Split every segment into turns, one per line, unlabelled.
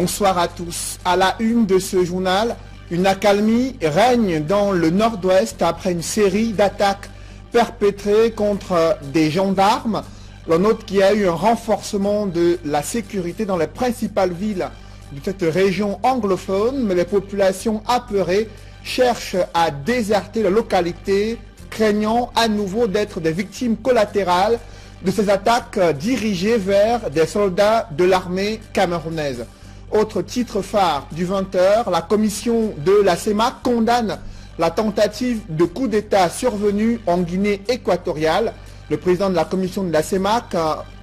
Bonsoir à tous. À la une de ce journal, une accalmie règne dans le nord-ouest après une série d'attaques perpétrées contre des gendarmes. On note qu'il y a eu un renforcement de la sécurité dans les principales villes de cette région anglophone, mais les populations apeurées cherchent à déserter la localité, craignant à nouveau d'être des victimes collatérales de ces attaques dirigées vers des soldats de l'armée camerounaise. Autre titre phare du 20h, la commission de la CEMAC condamne la tentative de coup d'État survenue en Guinée équatoriale. Le président de la commission de la CEMAC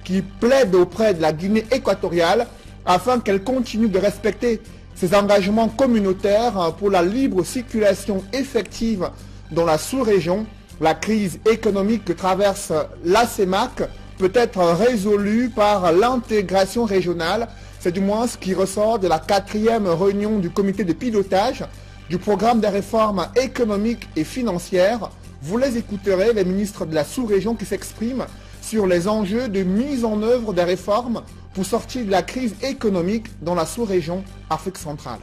qui plaide auprès de la Guinée équatoriale afin qu'elle continue de respecter ses engagements communautaires pour la libre circulation effective dans la sous-région. La crise économique que traverse la CEMAC peut être résolue par l'intégration régionale. C'est du moins ce qui ressort de la 4e réunion du comité de pilotage du programme des réformes économiques et financières. Vous les écouterez, les ministres de la sous-région qui s'expriment sur les enjeux de mise en œuvre des réformes pour sortir de la crise économique dans la sous-région Afrique centrale.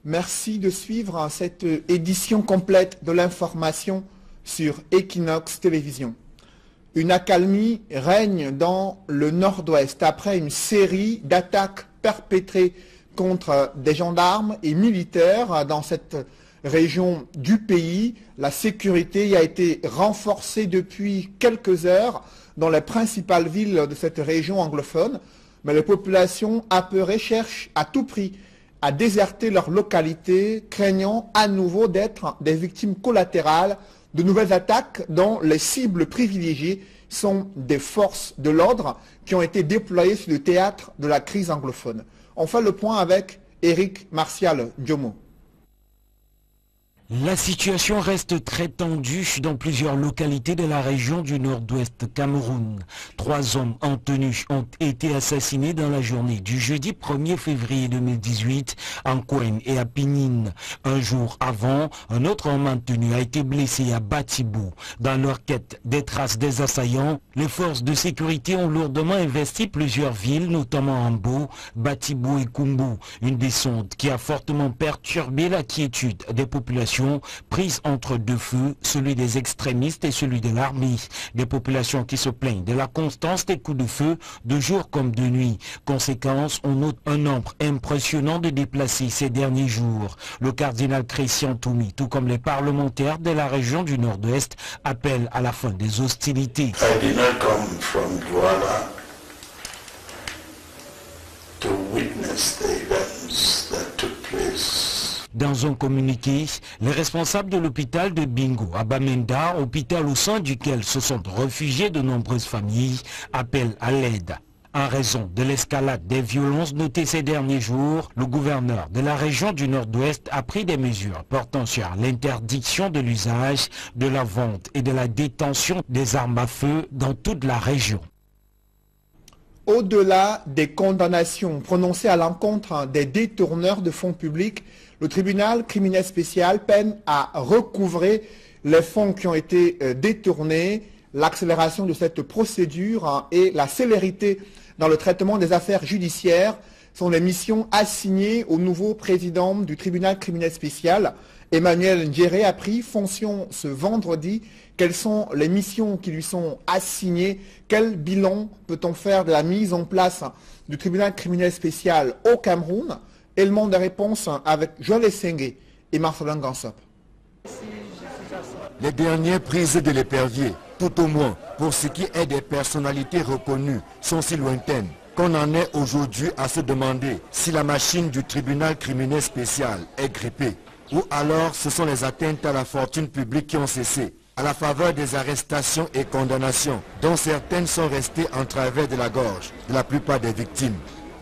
Merci de suivre cette édition complète de l'information sur Equinox Télévision. Une accalmie règne dans le nord-ouest après une série d'attaques perpétrées contre des gendarmes et militaires dans cette région du pays. La sécurité y a été renforcée depuis quelques heures dans les principales villes de cette région anglophone, mais les populations apeurées cherchent à tout prix à déserter leur localité, craignant à nouveau d'être des victimes collatérales de nouvelles attaques dont les cibles privilégiées sont des forces de l'ordre qui ont été déployées sur le théâtre de la crise anglophone. On fait le point avec Eric Martial Diomo.
La situation reste très tendue dans plusieurs localités de la région du nord-ouest Cameroun. 3 hommes en tenue ont été assassinés dans la journée du jeudi 1er février 2018 en Kouène et à Pinine. Un jour avant, un autre homme en tenue a été blessé à Batibou. Dans leur quête des traces des assaillants, les forces de sécurité ont lourdement investi plusieurs villes, notamment Ambo, Batibou et Kumbu. Une descente qui a fortement perturbé la quiétude des populations prise entre deux feux, celui des extrémistes et celui de l'armée. Des populations qui se plaignent de la constance des coups de feu de jour comme de nuit. Conséquence, on note un nombre impressionnant de déplacés ces derniers jours. Le cardinal Christian Toumi, tout comme les parlementaires de la région du Nord-Ouest, appellent à la fin des hostilités.
I did not come from Douala to witness the events that took place.
Dans un communiqué, les responsables de l'hôpital de Bingo à Bamenda, hôpital au sein duquel se sont réfugiés de nombreuses familles, appellent à l'aide. En raison de l'escalade des violences notées ces derniers jours, le gouverneur de la région du Nord-Ouest a pris des mesures portant sur l'interdiction de l'usage, de la vente et de la détention des armes à feu dans toute la région.
Au-delà des condamnations prononcées à l'encontre des détourneurs de fonds publics, le tribunal criminel spécial peine à recouvrer les fonds qui ont été détournés. L'accélération de cette procédure et la célérité dans le traitement des affaires judiciaires sont les missions assignées au nouveau président du tribunal criminel spécial. Emmanuel Ndjéré a pris fonction ce vendredi. Quelles sont les missions qui lui sont assignées? Quel bilan peut-on faire de la mise en place du tribunal criminel spécial au Cameroun? Élément de réponse avec Joël Essengue et Marcelin Gansop.
Les dernières prises de l'épervier, tout au moins pour ce qui est des personnalités reconnues, sont si lointaines qu'on en est aujourd'hui à se demander si la machine du tribunal criminel spécial est grippée. Ou alors ce sont les atteintes à la fortune publique qui ont cessé, à la faveur des arrestations et condamnations, dont certaines sont restées en travers de la gorge de la plupart des victimes.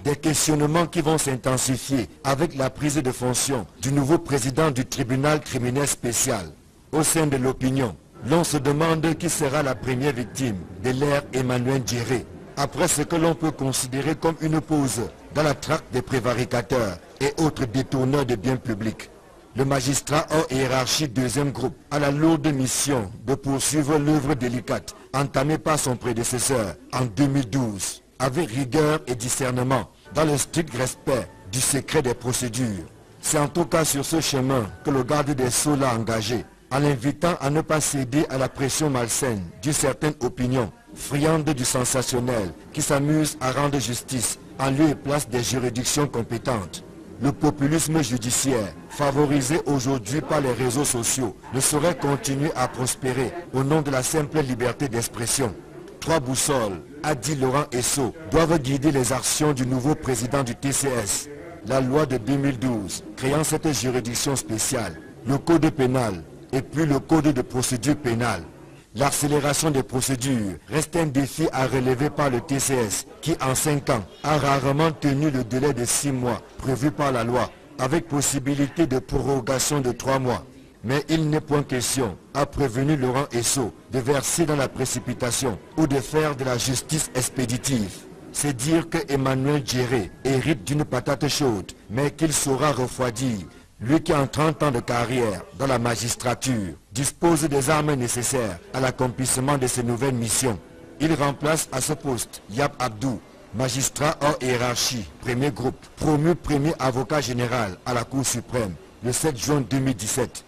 Des questionnements qui vont s'intensifier avec la prise de fonction du nouveau président du tribunal criminel spécial. Au sein de l'opinion, l'on se demande qui sera la première victime de l'ère Emmanuel Ndjéré, après ce que l'on peut considérer comme une pause dans la traque des prévaricateurs et autres détourneurs de biens publics. Le magistrat hors hiérarchie deuxième groupe a la lourde mission de poursuivre l'œuvre délicate entamée par son prédécesseur en 2012 avec rigueur et discernement dans le strict respect du secret des procédures. C'est en tout cas sur ce chemin que le garde des Sceaux l'a engagé, en l'invitant à ne pas céder à la pression malsaine d'une certaine opinion, friande du sensationnel, qui s'amuse à rendre justice en lieu et place des juridictions compétentes. Le populisme judiciaire, favorisé aujourd'hui par les réseaux sociaux, ne saurait continuer à prospérer au nom de la simple liberté d'expression. 3 boussoles, a dit Laurent Esso, doivent guider les actions du nouveau président du TCS. La loi de 2012 créant cette juridiction spéciale, le code pénal et puis le code de procédure pénale. L'accélération des procédures reste un défi à relever par le TCS qui en 5 ans a rarement tenu le délai de 6 mois prévu par la loi avec possibilité de prorogation de 3 mois. Mais il n'est point question, a prévenu Laurent Esso, de verser dans la précipitation ou de faire de la justice expéditive. C'est dire que Emmanuel Djéré hérite d'une patate chaude, mais qu'il saura refroidir. Lui qui en 30 ans de carrière dans la magistrature dispose des armes nécessaires à l'accomplissement de ses nouvelles missions. Il remplace à ce poste Yap Abdou, magistrat hors hiérarchie, premier groupe, promu premier avocat général à la Cour suprême le 7 juin 2017.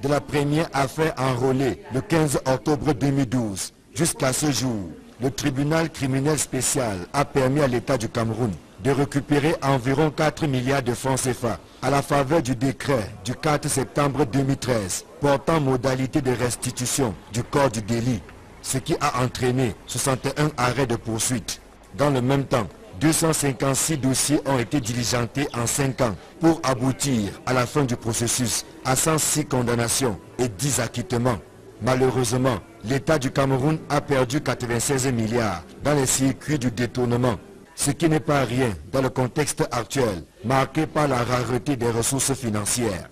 De la première affaire enrôlée le 15 octobre 2012 jusqu'à ce jour, le tribunal criminel spécial a permis à l'État du Cameroun de récupérer environ 4 milliards de francs CFA à la faveur du décret du 4 septembre 2013 portant modalité de restitution du corps du délit, ce qui a entraîné 61 arrêts de poursuite. Dans le même temps, 256 dossiers ont été diligentés en 5 ans pour aboutir à la fin du processus à 106 condamnations et 10 acquittements. Malheureusement, l'État du Cameroun a perdu 96 milliards dans les circuits du détournement, ce qui n'est pas rien dans le contexte actuel, marqué par la rareté des ressources financières.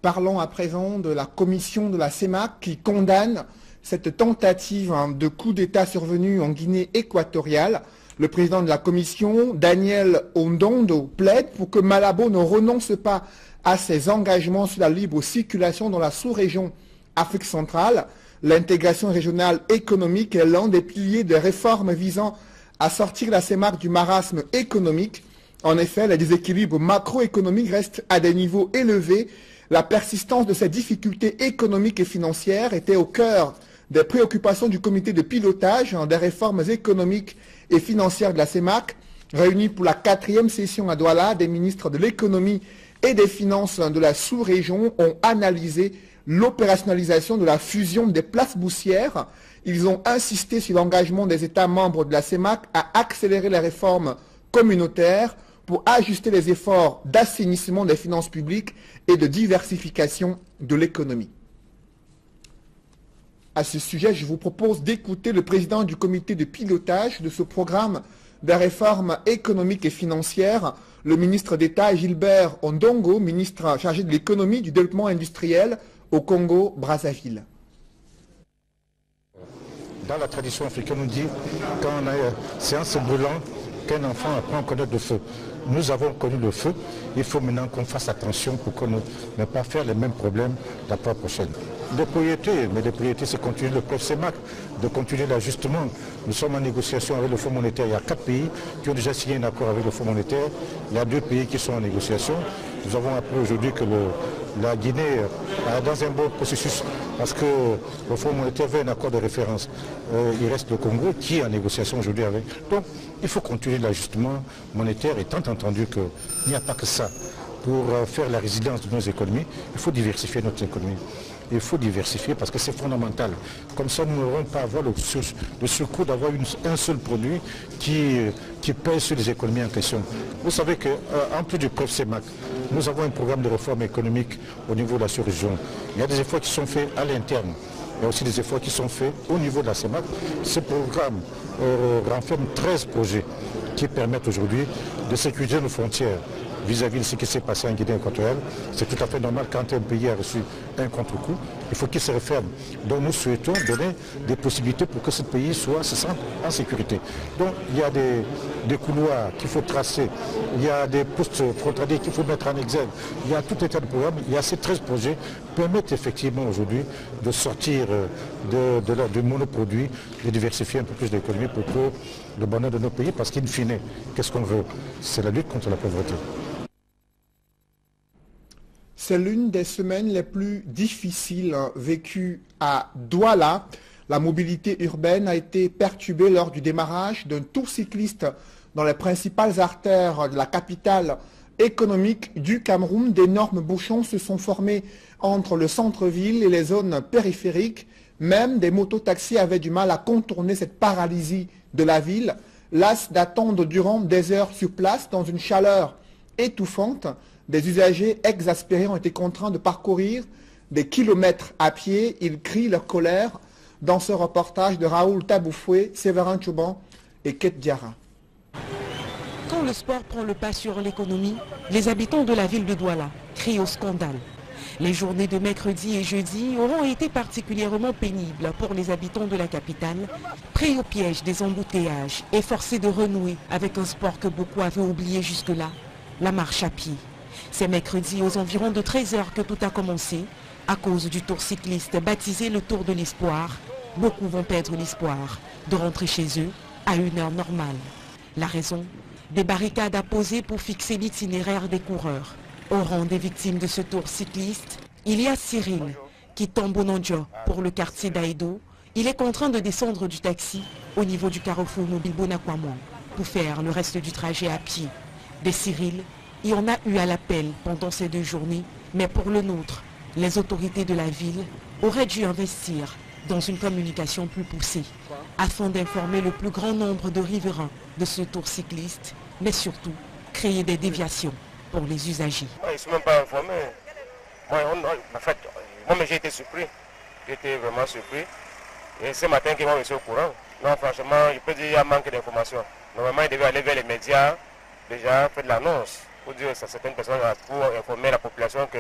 Parlons à présent de la commission de la CEMAC qui condamne cette tentative de coup d'État survenue en Guinée équatoriale. Le président de la commission, Daniel Ondondo, plaide pour que Malabo ne renonce pas à ses engagements sur la libre circulation dans la sous-région Afrique centrale. L'intégration régionale économique est l'un des piliers des réformes visant à sortir la CEMAC du marasme économique. En effet, les déséquilibres macroéconomiques restent à des niveaux élevés. La persistance de ces difficultés économiques et financières était au cœur des préoccupations du comité de pilotage des réformes économiques et financières de la CEMAC, réunie pour la 4e session à Douala. Des ministres de l'économie et des finances de la sous-région ont analysé l'opérationnalisation de la fusion des places boursières. Ils ont insisté sur l'engagement des États membres de la CEMAC à accélérer les réformes communautaires pour ajuster les efforts d'assainissement des finances publiques et de diversification de l'économie. À ce sujet, je vous propose d'écouter le président du comité de pilotage de ce programme de réformes économiques et financières, le ministre d'État Gilbert Ondongo, ministre chargé de l'économie, du développement industriel au Congo-Brazzaville.
Dans la tradition africaine, on dit quand on a une séance brûlante, qu'un enfant apprend à connaître le feu. Nous avons connu le feu, il faut maintenant qu'on fasse attention pour qu'on ne pas faire les mêmes problèmes la fois prochaine. Des priorités, mais des priorités c'est continuer le PREF CEMAC, de continuer l'ajustement. Nous sommes en négociation avec le Fonds monétaire, il y a 4 pays qui ont déjà signé un accord avec le Fonds monétaire, il y a 2 pays qui sont en négociation. Nous avons appris aujourd'hui que la Guinée est dans un bon processus parce que le Fonds monétaire veut un accord de référence. Il reste le Congo qui est en négociation aujourd'hui avec. Donc il faut continuer l'ajustement monétaire, étant entendu qu'il n'y a pas que ça. Pour faire la résilience de nos économies, il faut diversifier notre économie. Il faut diversifier parce que c'est fondamental. Comme ça, nous n'aurons pas à avoir le surcoût d'avoir un seul produit qui pèse sur les économies en question. Vous savez qu'en plus du PREF CEMAC, nous avons un programme de réforme économique au niveau de la sous-région. Il y a des efforts qui sont faits à l'interne. Il y a aussi des efforts qui sont faits au niveau de la CEMAC. Ce programme renferme 13 projets qui permettent aujourd'hui de sécuriser nos frontières vis-à-vis de ce qui s'est passé en Guinée équatoriale. C'est tout à fait normal quand un pays a reçu un contre-coup Il faut qu'il se referme. Donc nous souhaitons donner des possibilités pour que ce pays se sente en sécurité. Donc il y a des couloirs qu'il faut tracer, il y a des postes frontaliers qu'il faut mettre en exergue, il y a tout un tas de programmes, il y a ces 13 projets qui permettent effectivement aujourd'hui de sortir du monoproduit, de diversifier un peu plus l'économie pour que le bonheur de nos pays, parce qu'in fine, qu'est-ce qu'on veut? C'est la lutte contre la pauvreté.
C'est l'une des semaines les plus difficiles vécues à Douala. La mobilité urbaine a été perturbée lors du démarrage d'un tour cycliste dans les principales artères de la capitale économique du Cameroun. D'énormes bouchons se sont formés entre le centre-ville et les zones périphériques. Même des mototaxis avaient du mal à contourner cette paralysie de la ville. Las d'attendre durant des heures sur place dans une chaleur étouffante. Des usagers exaspérés ont été contraints de parcourir des kilomètres à pied. Ils crient leur colère dans ce reportage de Raoul Taboufoué, Séverin Chouban et Ket Diarra.
Quand le sport prend le pas sur l'économie, les habitants de la ville de Douala crient au scandale. Les journées de mercredi et jeudi auront été particulièrement pénibles pour les habitants de la capitale, pris au piège des embouteillages et forcés de renouer avec un sport que beaucoup avaient oublié jusque-là, la marche à pied. C'est mercredi aux environs de 13 h que tout a commencé. À cause du tour cycliste baptisé le Tour de l'Espoir, beaucoup vont perdre l'espoir de rentrer chez eux à une heure normale. La raison? Des barricades à poser pour fixer l'itinéraire des coureurs. Au rang des victimes de ce tour cycliste, il y a Cyril qui tombe au Nandjo pour le quartier d'Aïdo. Il est contraint de descendre du taxi au niveau du carrefour mobile Bonakwamon pour faire le reste du trajet à pied. Des Cyril, il y en a eu à l'appel pendant ces 2 journées, mais pour le nôtre, les autorités de la ville auraient dû investir dans une communication plus poussée afin d'informer le plus grand nombre de riverains de ce tour cycliste, mais surtout créer des déviations pour les usagers.
Ils ne sont même pas informés. Moi, j'ai été surpris. J'étais vraiment surpris. Et ce matin, ils m'ont mis au courant. Non, franchement, je peux dire qu'il y a un manque d'informations. Normalement, ils devaient aller vers les médias, déjà faire de l'annonce pour dire à certaines personnes, pour informer la population que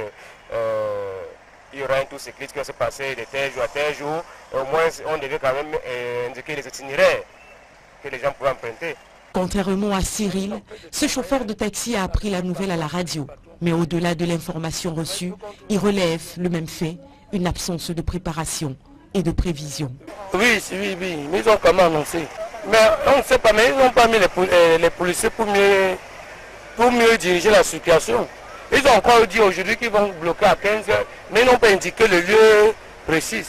il y aura un tour cycliste qui va se passer de tel jour à tel jour. Au moins, on devait quand même indiquer les itinéraires que les gens pouvaient emprunter.
Contrairement à Cyril, ce chauffeur de taxi a appris la nouvelle à la radio. Mais au-delà de l'information reçue, il relève le même fait, une absence de préparation et de prévision.
Oui, mais ils ont quand même annoncé. Mais on ne sait pas, mais ils n'ont pas mis les policiers pour mieux diriger la situation. Ils ont encore dit aujourd'hui qu'ils vont bloquer à 15 h, mais ils n'ont pas indiqué le lieu précis.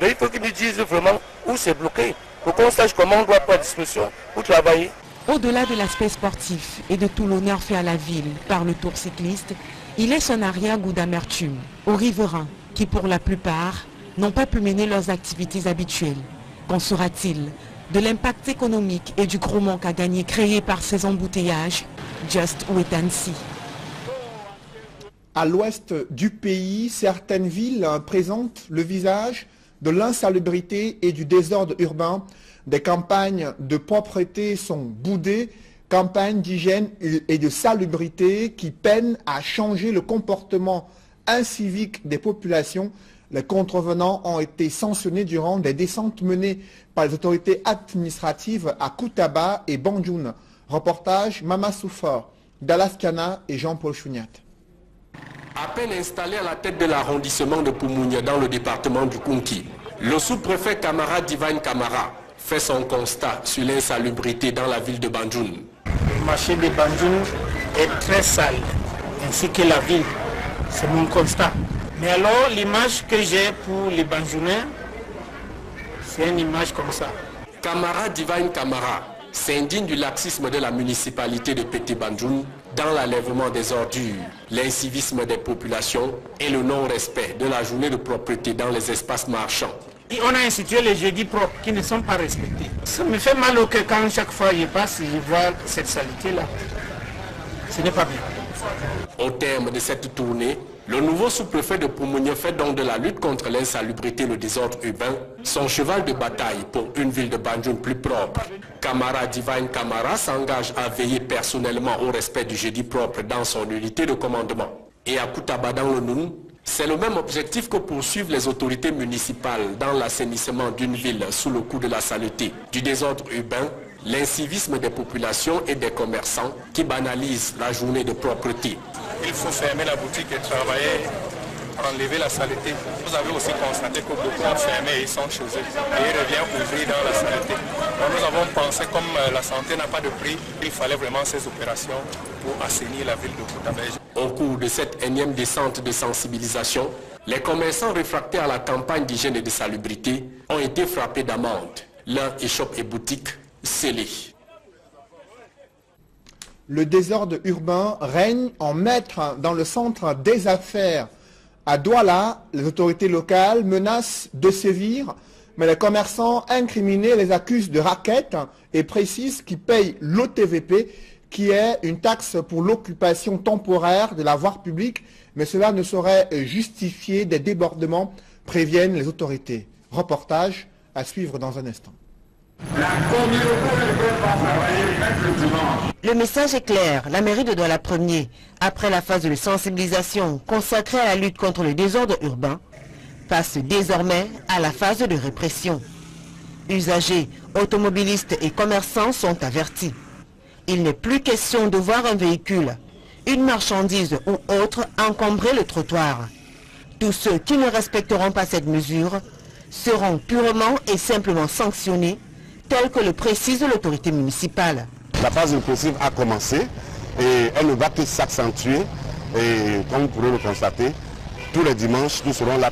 Donc il faut qu'ils nous disent vraiment où c'est bloqué, pour qu'on sache comment on doit prendre disposition pour travailler.
Au-delà de l'aspect sportif et de tout l'honneur fait à la ville par le tour cycliste, il laisse un arrière-goût d'amertume aux riverains qui, pour la plupart, n'ont pas pu mener leurs activités habituelles. Qu'en sera-t-il de l'impact économique et du gros manque à gagner créé par ces embouteillages? Just wait and see.
À l'ouest du pays, certaines villes présentent le visage de l'insalubrité et du désordre urbain. Des campagnes de propreté sont boudées, campagnes d'hygiène et de salubrité qui peinent à changer le comportement incivique des populations. Les contrevenants ont été sanctionnés durant des descentes menées par les autorités administratives à Koutaba et Bandjoun. Reportage Mama Soufor, Dallas Kana et Jean-Paul Chouniat.
À peine installé à la tête de l'arrondissement de Poumounia dans le département du Kounki, le sous-préfet Kamara Divine Kamara fait son constat sur l'insalubrité dans la ville de Bandjoun.
Le marché de Bandjoun est très sale, ainsi que la ville. C'est mon constat. Mais alors, l'image que j'ai pour les Bandjounais, c'est une image comme ça.
Kamara Divine Kamara s'indigne du laxisme de la municipalité de Petit Bandjoun dans l'enlèvement des ordures, l'incivisme des populations et le non-respect de la journée de propreté dans les espaces marchands.
Et on a institué les jeudis propres qui ne sont pas respectés. Ça me fait mal au cœur quand chaque fois je passe et je vois cette saleté-là. Ce n'est pas bien.
Au terme de cette tournée, le nouveau sous-préfet de Poumounia fait donc de la lutte contre l'insalubrité et le désordre urbain son cheval de bataille pour une ville de Bandjoun plus propre. Kamara Divine Kamara s'engage à veiller personnellement au respect du jeudi propre dans son unité de commandement. Et à Koutaba dans le Noun, C'est le même objectif que poursuivent les autorités municipales dans l'assainissement d'une ville sous le coup de la saleté, du désordre urbain, l'incivisme des populations et des commerçants qui banalisent la journée de propreté.
Il faut fermer la boutique et travailler pour enlever la saleté. Vous avez aussi constaté que beaucoup ont fermé et ils sont chez eux et ils reviennent ouvrir dans la saleté. Donc nous avons pensé, comme la santé n'a pas de prix, il fallait vraiment ces opérations pour assainir la ville de Koutabège.
Au cours de cette énième descente de sensibilisation, les commerçants réfractaires à la campagne d'hygiène et de salubrité ont été frappés d'amende. Leurs échoppes et boutiques scellées.
Le désordre urbain règne en maître dans le centre des affaires. À Douala, les autorités locales menacent de sévir, mais les commerçants incriminés les accusent de racket et précisent qu'ils payent l'OTVP, qui est une taxe pour l'occupation temporaire de la voie publique, mais cela ne saurait justifier des débordements, préviennent les autorités. Reportage à suivre dans un instant.
Le message est clair. La mairie de Douala Premier, après la phase de sensibilisation consacrée à la lutte contre le désordre urbain, passe désormais à la phase de répression. Usagers, automobilistes et commerçants sont avertis. Il n'est plus question de voir un véhicule, une marchandise ou autre encombrer le trottoir. Tous ceux qui ne respecteront pas cette mesure seront purement et simplement sanctionnés, tel que le précise l'autorité municipale.
La phase répressive a commencé et elle ne va que s'accentuer. Et comme vous pourrez le constater, tous les dimanches, nous serons là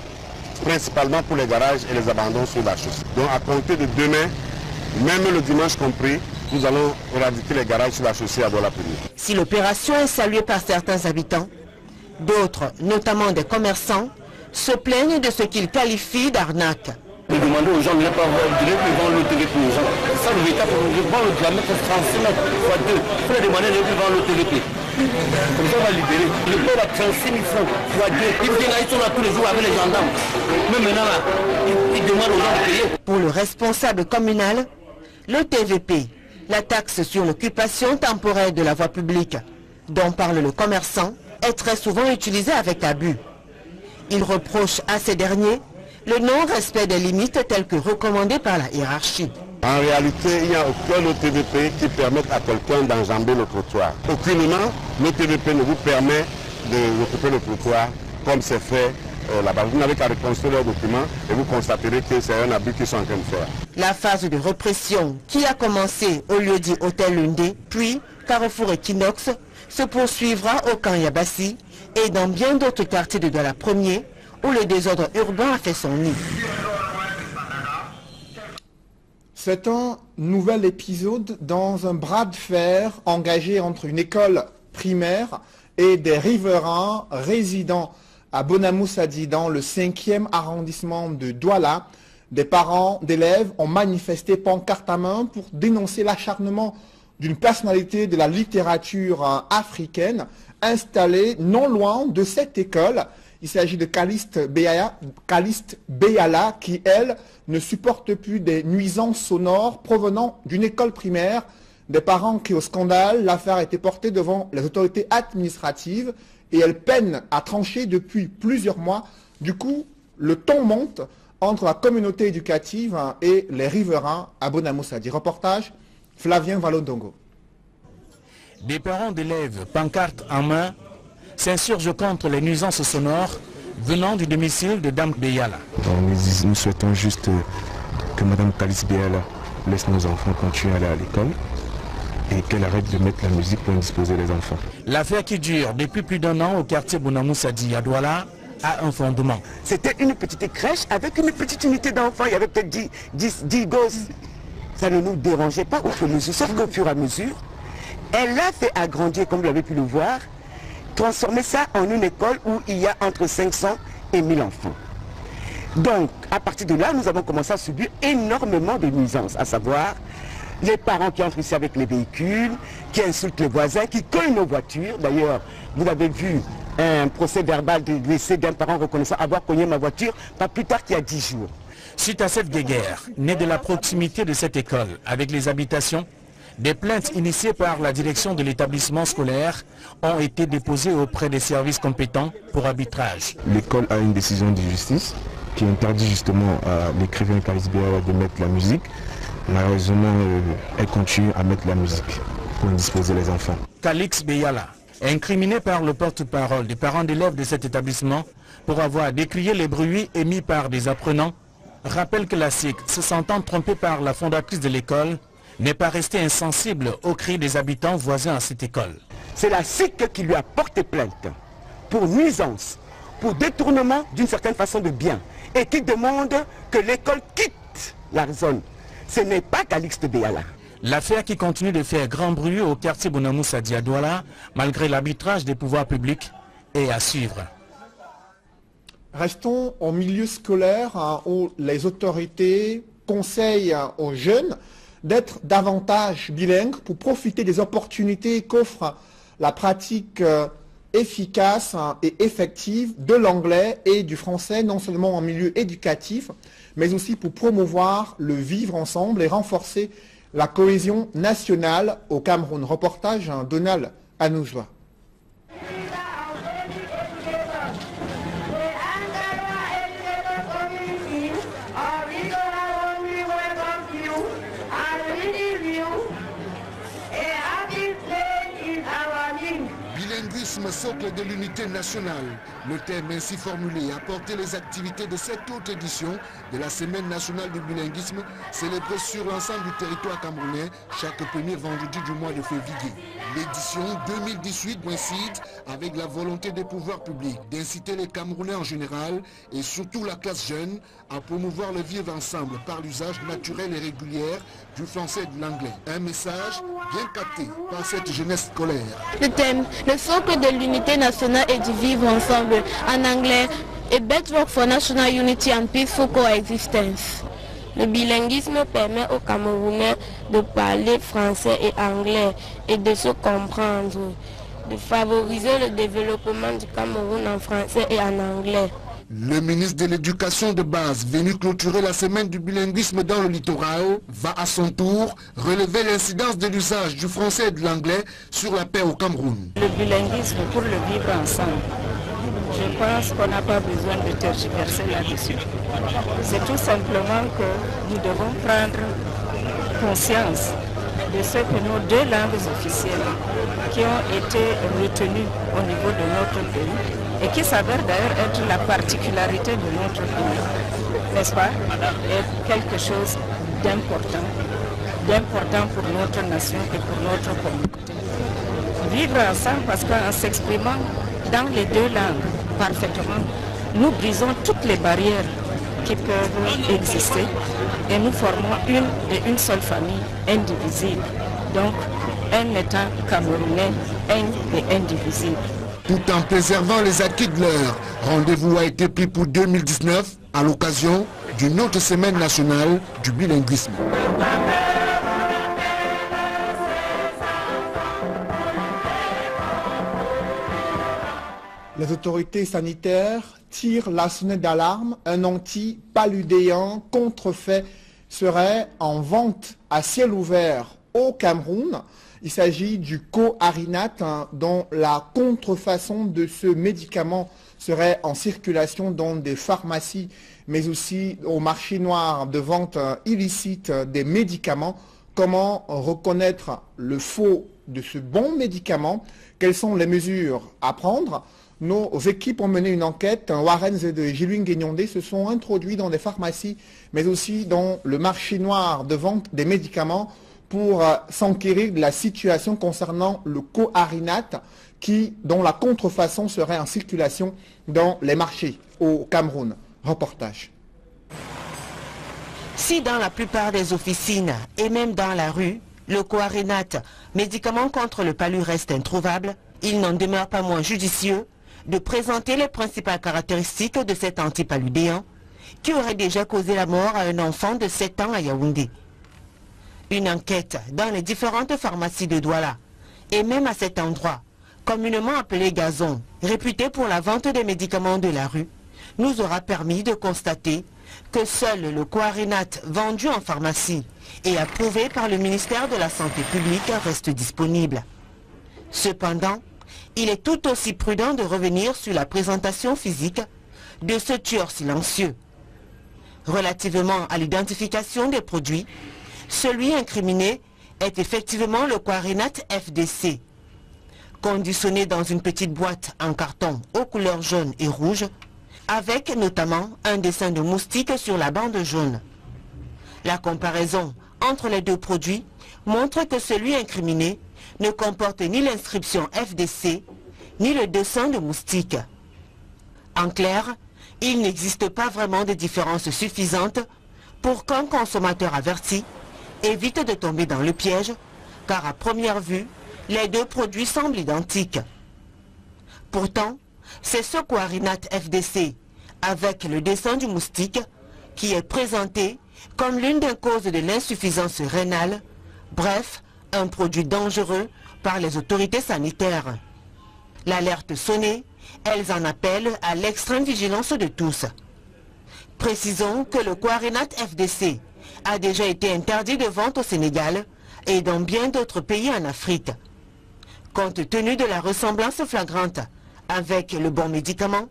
principalement pour les garages et les abandons sur la chaussée. Donc à compter de demain, même le dimanche compris, nous allons éradiquer les garages sur la chaussée à Douala Premier.
Si l'opération est saluée par certains habitants, d'autres, notamment des commerçants, se plaignent de ce qu'ils qualifient d'arnaque.
Vous demandez aux gens de ne pas avoir de vendre l'OTVP pour les gens. Ça, le véhicule, pour vendre la mettre 36 mètres fois 2. Il faut les demander de ne plus vendre l'OTVP. Comme ça, on va libérer. Le père a 36 000 francs fois 2. Ils sont là tous les jours avec les gendarmes. Mais maintenant, là, ils demandent aux gens de payer.
Pour le responsable communal, l'OTVP, la taxe sur l'occupation temporaire de la voie publique, dont parle le commerçant, est très souvent utilisée avec abus. Il reproche à ces derniers le non-respect des limites telles que recommandées par la hiérarchie.
En réalité, il n'y a aucun OTVP qui permette à quelqu'un d'enjamber le trottoir. Aucunement, l'OTVP ne vous permet d'occuper le trottoir comme c'est fait là-bas. Vous n'avez qu'à reconstruire leurs documents et vous constaterez que c'est un abus qu'ils sont en train de faire.
La phase de répression qui a commencé au lieu-dit Hôtel Lundé, puis Carrefour Equinox, se poursuivra au camp Yabassi et dans bien d'autres quartiers de Douala Premier, où le désordre urbain a fait son nid.
C'est un nouvel épisode dans un bras de fer engagé entre une école primaire et des riverains résidant à Bonamoussadi dans le 5e arrondissement de Douala. Des parents d'élèves ont manifesté pancarte à main pour dénoncer l'acharnement d'une personnalité de la littérature africaine installée non loin de cette école. Il s'agit de Caliste Beyala qui, elle, ne supporte plus des nuisances sonores provenant d'une école primaire. Des parents qui, au scandale, l'affaire a été portée devant les autorités administratives et elle peine à trancher depuis plusieurs mois. Du coup, le ton monte entre la communauté éducative et les riverains à Bonamoussadi. Reportage, Flavien Valodongo.
Des parents d'élèves, pancarte en main, s'insurgent contre les nuisances sonores venant du domicile de Dame Beyala.
Nous souhaitons juste que Mme Caliste Beyala laisse nos enfants continuer à aller à l'école et qu'elle arrête de mettre la musique pour indisposer les enfants.
L'affaire qui dure depuis plus d'1 an au quartier Bonamoussadi à Douala a un fondement.
C'était une petite crèche avec une petite unité d'enfants, il y avait peut-être 10 gosses. Ça ne nous dérangeait pas outre mesure, sauf qu'au fur et à mesure, elle a fait agrandir, comme vous l'avez pu le voir, transformer ça en une école où il y a entre 500 et 1000 enfants. Donc, à partir de là, nous avons commencé à subir énormément de nuisances, à savoir les parents qui entrent ici avec les véhicules, qui insultent les voisins, qui cognent nos voitures. D'ailleurs, vous avez vu un procès verbal de décès d'un parent reconnaissant avoir cogné ma voiture, pas plus tard qu'il y a 10 jours.
Suite à cette guéguerre, née de la proximité de cette école avec les habitations, Des plaintes initiées par la direction de l'établissement scolaire ont été déposées auprès des services compétents pour arbitrage.
L'école a une décision de justice qui interdit justement à l'écrivain Kalis Beyala de mettre la musique. Malheureusement, elle continue à mettre la musique pour indisposer les enfants.
Kalis Beyala, incriminé par le porte-parole des parents d'élèves de cet établissement pour avoir décrié les bruits émis par des apprenants, rappelle que la SIC, se sentant trompée par la fondatrice de l'école, n'est pas restée insensible aux cris des habitants voisins à cette école.
C'est la SIC qui lui a porté plainte pour nuisance, pour détournement d'une certaine façon de bien, et qui demande que l'école quitte la zone. Ce n'est pas Calixte Beyala.
L'affaire qui continue de faire grand bruit au quartier Bonamoussa à Douala, malgré l'arbitrage des pouvoirs publics, est à suivre.
Restons au milieu scolaire où les autorités conseillent aux jeunes d'être davantage bilingues pour profiter des opportunités qu'offre la pratique efficace et effective de l'anglais et du français, non seulement en milieu éducatif, mais aussi pour promouvoir le vivre ensemble et renforcer la cohésion nationale au Cameroun. Reportage Donald Anoujwa.
Bilinguisme, socle de l'unité nationale. Le thème ainsi formulé a porté les activités de cette autre édition de la Semaine nationale du bilinguisme, célébrée sur l'ensemble du territoire camerounais chaque premier vendredi du mois de février. L'édition 2018 coïncide avec la volonté des pouvoirs publics d'inciter les Camerounais en général et surtout la classe jeune à promouvoir le vivre ensemble par l'usage naturel et régulier du français et de l'anglais. Un message bien capté par cette jeunesse scolaire.
Le thème, le socle de l'unité nationale et du vivre ensemble en anglais, A Bedrock for National Unity and Peaceful Coexistence. Le bilinguisme permet aux Camerounais de parler français et anglais et de se comprendre, de favoriser le développement du Cameroun en français et en anglais.
Le ministre de l'Éducation de base, venu clôturer la semaine du bilinguisme dans le littoral, va à son tour relever l'incidence de l'usage du français et de l'anglais sur la paix au Cameroun.
Le bilinguisme pour le vivre ensemble, je pense qu'on n'a pas besoin de tergiverser là-dessus. C'est tout simplement que nous devons prendre conscience de ce que nos deux langues officielles qui ont été retenues au niveau de notre pays et qui s'avère d'ailleurs être la particularité de notre pays, n'est-ce pas, est quelque chose d'important pour notre nation et pour notre communauté. Vivre ensemble parce qu'en s'exprimant dans les deux langues parfaitement, nous brisons toutes les barrières qui peuvent exister et nous formons une seule famille indivisible. Donc, un État camerounais un et indivisible.
Tout en préservant les acquis de l'heure, rendez-vous a été pris pour 2019 à l'occasion d'une autre semaine nationale du bilinguisme.
Les autorités sanitaires tirent la sonnette d'alarme. Un anti-paludéen contrefait serait en vente à ciel ouvert au Cameroun. Il s'agit du coarinate dont la contrefaçon de ce médicament serait en circulation dans des pharmacies, mais aussi au marché noir de vente illicite des médicaments. Comment reconnaître le faux de ce bon médicament? Quelles sont les mesures à prendre? Nos équipes ont mené une enquête. Warren et Gilwin Guignondé se sont introduits dans des pharmacies, mais aussi dans le marché noir de vente des médicaments pour s'enquérir de la situation concernant le coarinate dont la contrefaçon serait en circulation dans les marchés au Cameroun. Reportage.
Si dans la plupart des officines et même dans la rue, le coarinate, médicament contre le palu, reste introuvable, il n'en demeure pas moins judicieux de présenter les principales caractéristiques de cet antipaludéen qui aurait déjà causé la mort à un enfant de 7 ans à Yaoundé. Une enquête dans les différentes pharmacies de Douala et même à cet endroit, communément appelé Gazon, réputé pour la vente des médicaments de la rue, nous aura permis de constater que seul le Coarinat vendu en pharmacie et approuvé par le ministère de la Santé publique reste disponible. Cependant, il est tout aussi prudent de revenir sur la présentation physique de ce tueur silencieux. Relativement à l'identification des produits, celui incriminé est effectivement le Coarinat FDC. Conditionné dans une petite boîte en carton aux couleurs jaune et rouge, avec notamment un dessin de moustique sur la bande jaune. La comparaison entre les deux produits montre que celui incriminé ne comporte ni l'inscription FDC, ni le dessin de moustique. En clair, il n'existe pas vraiment de différence suffisante pour qu'un consommateur averti évite de tomber dans le piège, car à première vue, les deux produits semblent identiques. Pourtant, c'est ce Coarinat FDC, avec le dessin du moustique, qui est présenté comme l'une des causes de l'insuffisance rénale, bref, un produit dangereux par les autorités sanitaires. L'alerte sonnée, elles en appellent à l'extrême vigilance de tous. Précisons que le Coarinat FDC a déjà été interdit de vente au Sénégal et dans bien d'autres pays en Afrique. Compte tenu de la ressemblance flagrante avec le bon médicament,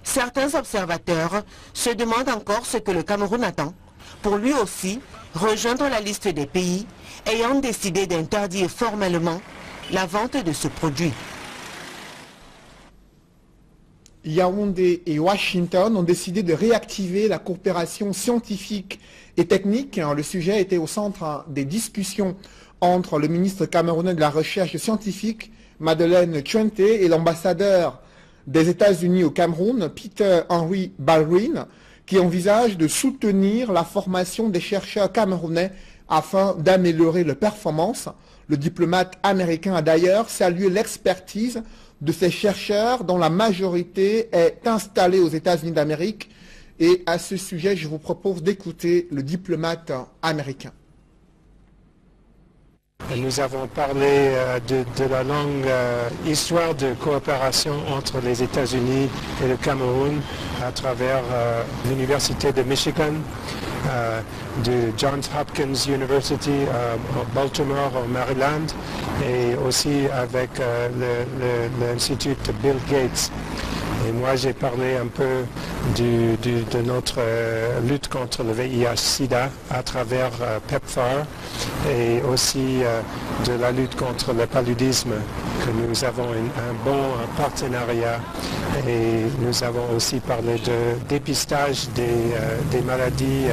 certains observateurs se demandent encore ce que le Cameroun attend pour lui aussi rejoindre la liste des pays ayant décidé d'interdire formellement la vente de ce produit.
Yaoundé et Washington ont décidé de réactiver la coopération scientifique et technique. Le sujet était au centre des discussions entre le ministre camerounais de la Recherche scientifique, Madeleine Tchouente, et l'ambassadeur des États-Unis au Cameroun, Peter Henry Baldwin, qui envisage de soutenir la formation des chercheurs camerounais afin d'améliorer leurs performances. Le diplomate américain a d'ailleurs salué l'expertise de ces chercheurs dont la majorité est installée aux États-Unis d'Amérique. Et à ce sujet, je vous propose d'écouter le diplomate américain.
Nous avons parlé de la longue histoire de coopération entre les États-Unis et le Cameroun à travers l'Université de Michigan, de Johns Hopkins University à Baltimore, au Maryland, et aussi avec l'Institut Bill Gates. Et moi, j'ai parlé un peu de notre lutte contre le VIH-Sida à travers PEPFAR et aussi de la lutte contre le paludisme, que nous avons un bon partenariat. Et nous avons aussi parlé de dépistage des maladies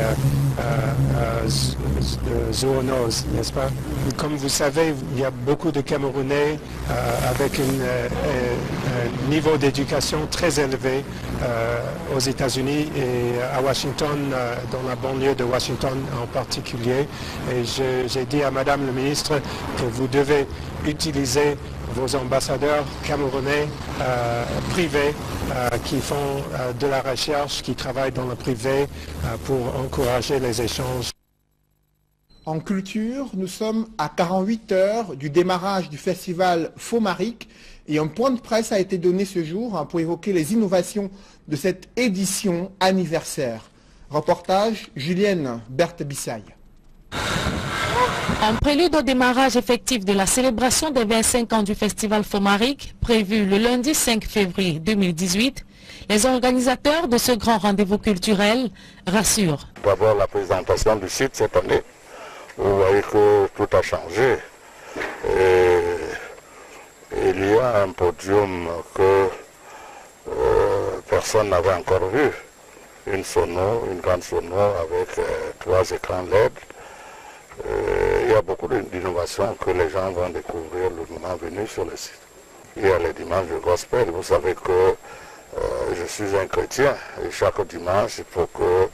zoonoses, n'est-ce pas? Comme vous savez, il y a beaucoup de Camerounais avec un niveau d'éducation très élevé aux États-Unis et à Washington, dans la banlieue de Washington en particulier. Et j'ai dit à Madame le ministre que vous devez utiliser vos ambassadeurs camerounais privés qui font de la recherche, qui travaillent dans le privé pour encourager les échanges.
En culture, nous sommes à 48 heures du démarrage du festival Fomaric et un point de presse a été donné ce jour pour évoquer les innovations de cette édition anniversaire. Reportage Julienne Berthe-Bissaille.
En prélude au démarrage effectif de la célébration des 25 ans du festival Fomaric, prévu le lundi 5 février 2018, les organisateurs de ce grand rendez-vous culturel rassurent.
D'abord la présentation du site cette année, vous voyez que tout a changé. Et il y a un podium que personne n'avait encore vu. Une grande sono avec 3 écrans LED. Il y a beaucoup d'innovations que les gens vont découvrir le moment venu sur le site. Il y a les dimanches de gospel. Vous savez que je suis un chrétien et chaque dimanche, il faut que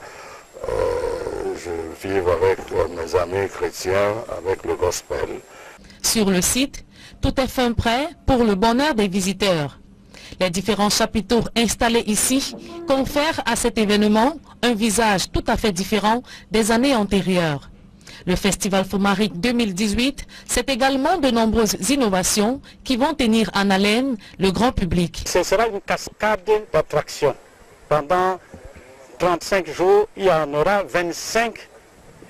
je vive avec mes amis chrétiens, avec le gospel.
Sur le site, tout est fin prêt pour le bonheur des visiteurs. Les différents chapiteaux installés ici confèrent à cet événement un visage tout à fait différent des années antérieures. Le Festival Fomaric 2018, c'est également de nombreuses innovations qui vont tenir en haleine le grand public.
Ce sera une cascade d'attractions pendant
35 jours, il y en aura 25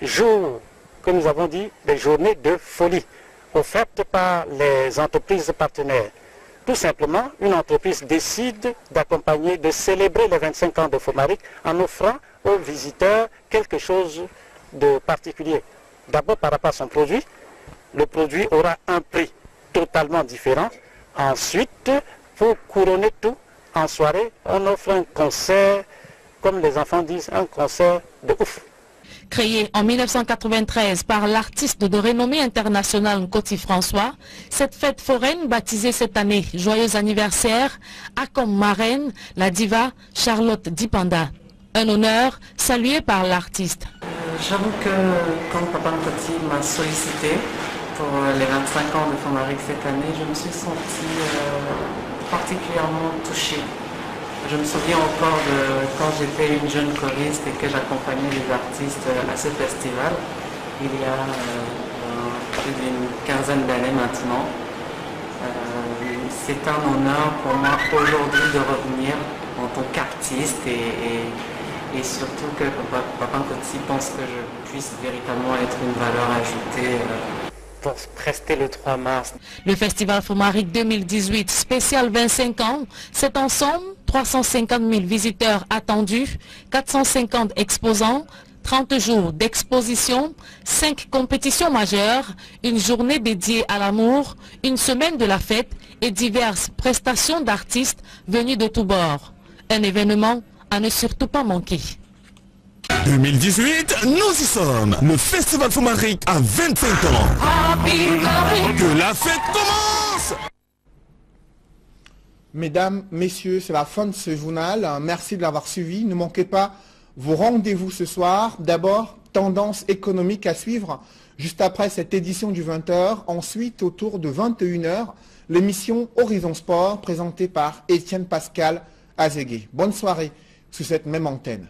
jours, que nous avons dit, des journées de folie, offertes par les entreprises partenaires. Tout simplement, une entreprise décide d'accompagner, de célébrer les 25 ans de Fomaric en offrant aux visiteurs quelque chose de particulier. D'abord par rapport à son produit, le produit aura un prix totalement différent. Ensuite, pour couronner tout, en soirée, on offre un concert, comme les enfants disent, un concert de ouf.
Créée en 1993 par l'artiste de renommée internationale Nkoti François, cette fête foraine baptisée cette année Joyeux anniversaire a comme marraine la diva Charlotte Dipanda. Un honneur salué par l'artiste.
J'avoue que quand Papa Nkoti m'a sollicité pour les 25 ans de Fomaric cette année, je me suis sentie particulièrement touchée. Je me souviens encore de quand j'étais une jeune choriste et que j'accompagnais les artistes à ce festival, il y a plus d'une quinzaine d'années maintenant. C'est un honneur pour moi aujourd'hui de revenir en tant qu'artiste et surtout que Papa Nkoti pense que je puisse véritablement être une valeur ajoutée pour prester le 3 mars.
Le Festival Fomaric 2018 spécial 25 ans, c'est en somme 350 000 visiteurs attendus, 450 exposants, 30 jours d'exposition, 5 compétitions majeures, une journée dédiée à l'amour, une semaine de la fête et diverses prestations d'artistes venus de tous bords. Un événement à ne surtout pas manquer.
2018, nous y sommes. Le Festival Fomaric a 25 ans. Que la fête commence!
Mesdames, messieurs, c'est la fin de ce journal. Merci de l'avoir suivi. Ne manquez pas vos rendez-vous ce soir. D'abord, tendance économique à suivre juste après cette édition du 20h. Ensuite, autour de 21h, l'émission Horizon Sport présentée par Étienne Pascal Azégué. Bonne soirée sous cette même antenne.